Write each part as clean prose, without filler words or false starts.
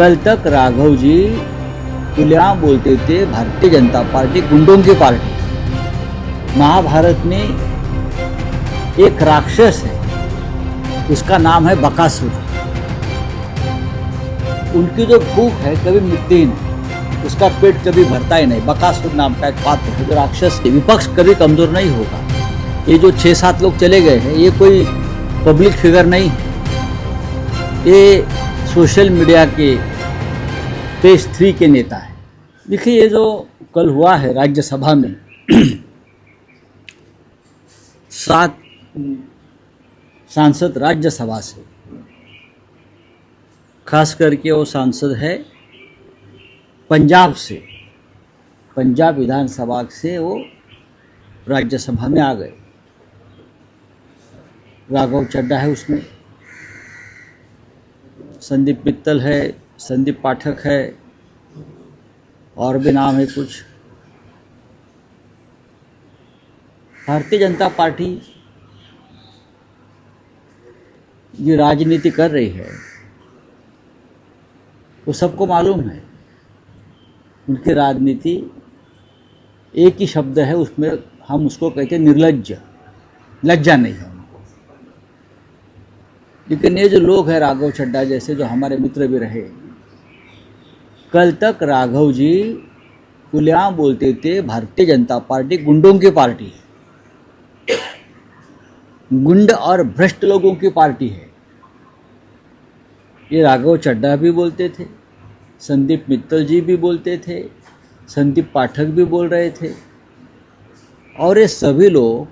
कल तक राघव जी खुलेआम बोलते थे भारतीय जनता पार्टी गुंडों की पार्टी। महाभारत में एक राक्षस है, उसका नाम है बकासुर। उनकी जो भूख है कभी मिटती ही नहीं, उसका पेट कभी भरता ही नहीं। बकासुर नाम का एक पात्र है जो राक्षस है। विपक्ष कभी कमजोर नहीं होगा। ये जो 6-7 लोग चले गए हैं, ये कोई पब्लिक फिगर नहीं है, ये सोशल मीडिया के पेज 3 के नेता है। देखिए, ये जो कल हुआ है राज्यसभा में 7 सांसद राज्यसभा से, खास करके वो सांसद है पंजाब से, पंजाब विधानसभा से वो राज्यसभा में आ गए। राघव चड्ढा है उसमें, संदीप मित्तल है, संदीप पाठक है, और भी नाम है कुछ। भारतीय जनता पार्टी जो राजनीति कर रही है वो सबको मालूम है। उनकी राजनीति एक ही शब्द है, उसमें हम उसको कहते हैं निर्लज्ज। लज्जा नहीं है उनको। लेकिन ये जो लोग हैं राघव चड्ढा जैसे, जो हमारे मित्र भी रहे, कल तक राघव जी खुलेआम बोलते थे भारतीय जनता पार्टी गुंडों की पार्टी है, गुंड और भ्रष्ट लोगों की पार्टी है। ये राघव चड्ढा भी बोलते थे, संदीप मित्तल जी भी बोलते थे, संदीप पाठक भी बोल रहे थे, और ये सभी लोग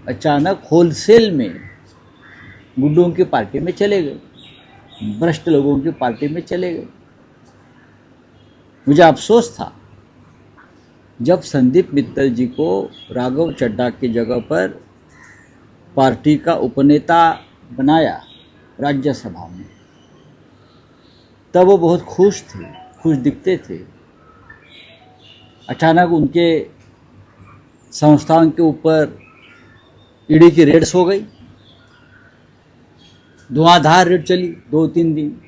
अचानक होलसेल में गुंडों की पार्टी में चले गए, भ्रष्ट लोगों की पार्टी में चले गए। मुझे अफसोस था जब संदीप मित्तल जी को राघव चड्ढा की जगह पर पार्टी का उपनेता बनाया राज्यसभा में, तब वो बहुत खुश थे, खुश दिखते थे। अचानक उनके संस्थान के ऊपर ईडी की रेड्स हो गई, धुआंधार रेड चली 2-3 दिन।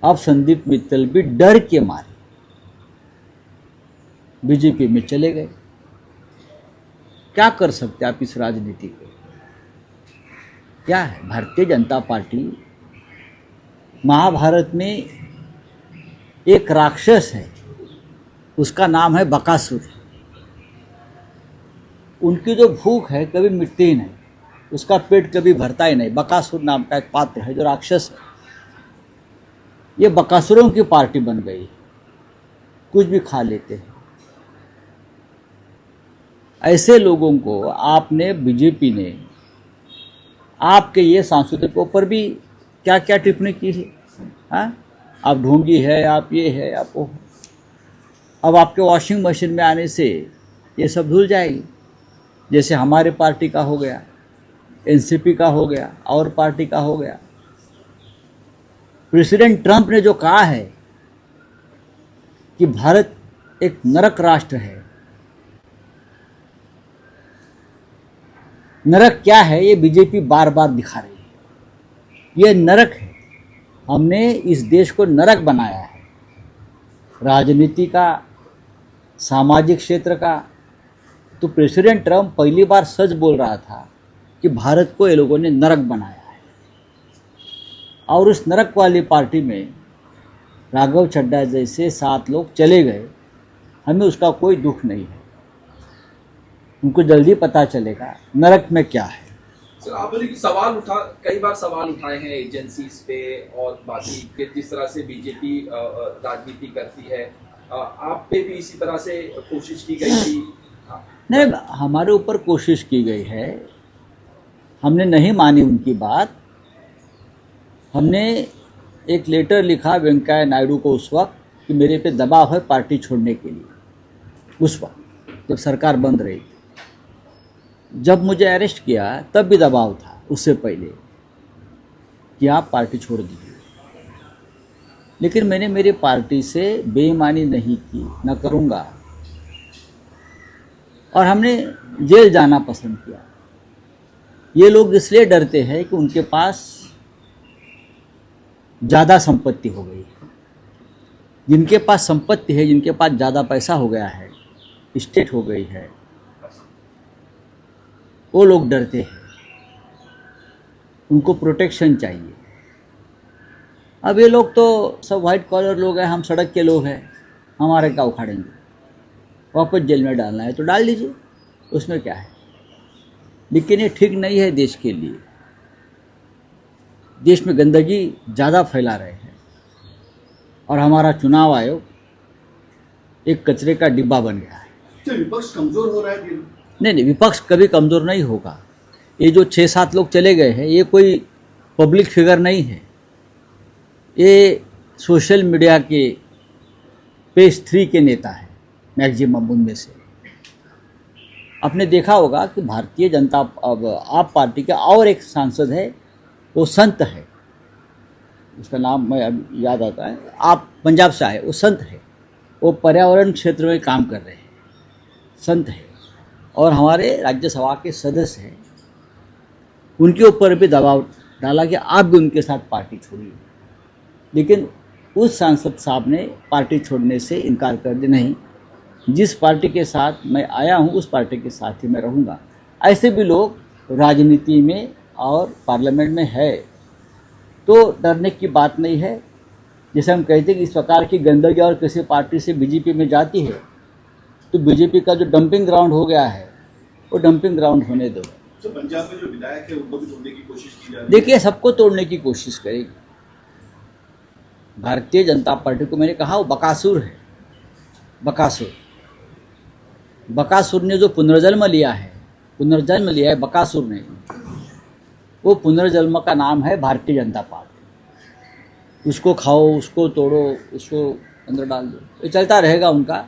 अब संदीप मित्तल भी डर के मारे बीजेपी में चले गए। क्या कर सकते आप इस राजनीति को? क्या है भारतीय जनता पार्टी? महाभारत में एक राक्षस है, उसका नाम है बकासुर। उनकी जो भूख है कभी मिटती ही नहीं, उसका पेट कभी भरता ही नहीं। बकासुर नाम का एक पात्र है जो राक्षस है। ये बकासुरों की पार्टी बन गई, कुछ भी खा लेते हैं। ऐसे लोगों को आपने, बीजेपी ने आपके ये सांसदों के ऊपर भी क्या क्या टिप्पणी की है। हाँ, आप ढोंगी है, आप ये है, आप वो। अब आपके वॉशिंग मशीन में आने से ये सब धुल जाएगी, जैसे हमारे पार्टी का हो गया, एनसीपी का हो गया, और पार्टी का हो गया। प्रेसिडेंट ट्रंप ने जो कहा है कि भारत एक नरक राष्ट्र है, नरक क्या है ये बीजेपी बार बार दिखा रही है। ये नरक है, हमने इस देश को नरक बनाया है, राजनीति का, सामाजिक क्षेत्र का। तो प्रेसिडेंट ट्रंप पहली बार सच बोल रहा था कि भारत को ये लोगों ने नरक बनाया है। और उस नरक वाली पार्टी में राघव चड्ढा जैसे 7 लोग चले गए। हमें उसका कोई दुख नहीं है, उनको जल्दी पता चलेगा नरक में क्या है। सर, आपने कई बार सवाल उठाए हैं एजेंसीज पे और बाकी कि जिस तरह से बीजेपी राजनीति करती है, आप पे भी इसी तरह से कोशिश की गई थी? नहीं, हमारे ऊपर कोशिश की गई है, हमने नहीं मानी उनकी बात। हमने एक लेटर लिखा वेंकैया नायडू को उस वक्त कि मेरे पे दबाव है पार्टी छोड़ने के लिए, उस वक्त जब सरकार बंद रही थी। जब मुझे अरेस्ट किया तब भी दबाव था, उससे पहले, कि आप पार्टी छोड़ दीजिए। लेकिन मैंने मेरी पार्टी से बेईमानी नहीं की, न करूँगा, और हमने जेल जाना पसंद किया। ये लोग इसलिए डरते हैं कि उनके पास ज़्यादा संपत्ति हो गई है। जिनके पास संपत्ति है, जिनके पास ज़्यादा पैसा हो गया है, स्टेट हो गई है, वो लोग डरते हैं, उनको प्रोटेक्शन चाहिए। अब ये लोग तो सब वाइट कॉलर लोग हैं, हम सड़क के लोग हैं, हमारे क्या उखाड़ेंगे, वापस जेल में डालना है तो डाल दीजिए, उसमें क्या है। लेकिन ये ठीक नहीं है देश के लिए। देश में गंदगी ज़्यादा फैला रहे हैं और हमारा चुनाव आयोग एक कचरे का डिब्बा बन गया है। क्या विपक्ष कमजोर हो रहा है दिन? नहीं, विपक्ष कभी कमज़ोर नहीं होगा। ये जो 6-7 लोग चले गए हैं, ये कोई पब्लिक फिगर नहीं है, ये सोशल मीडिया के पेज 3 के नेता हैं मैक्सिमम उनमें से। आपने देखा होगा कि भारतीय जनता आप पार्टी का और एक सांसद है, वो संत है, उसका नाम मैं अब याद आता है, आप पंजाब से आए, वो संत है, वो पर्यावरण क्षेत्र में काम कर रहे हैं, संत है, और हमारे राज्यसभा के सदस्य हैं। उनके ऊपर भी दबाव डाला कि आप भी उनके साथ पार्टी छोड़िए, लेकिन उस सांसद साहब ने पार्टी छोड़ने से इनकार कर दिया, नहीं, जिस पार्टी के साथ मैं आया हूँ उस पार्टी के साथ ही मैं रहूँगा। ऐसे भी लोग राजनीति में और पार्लियामेंट में है, तो डरने की बात नहीं है। जैसे हम कहते हैं कि इस प्रकार की गंदगी और किसी पार्टी से बीजेपी में जाती है तो बीजेपी का जो डंपिंग ग्राउंड हो गया है वो डंपिंग ग्राउंड होने दो। तो पंजाब में जो विधायक है उनको भी तोड़ने की कोशिश की जा रही है। देखिए, सबको तोड़ने की कोशिश करेगी भारतीय जनता पार्टी को। मैंने कहा वो बकासुर है, बकासुर ने जो पुनर्जन्म लिया है बकासुर ने, वो पुनर्जन्म का नाम है भारतीय जनता पार्टी। उसको खाओ, उसको तोड़ो, उसको अंदर डाल दो, ये चलता रहेगा उनका।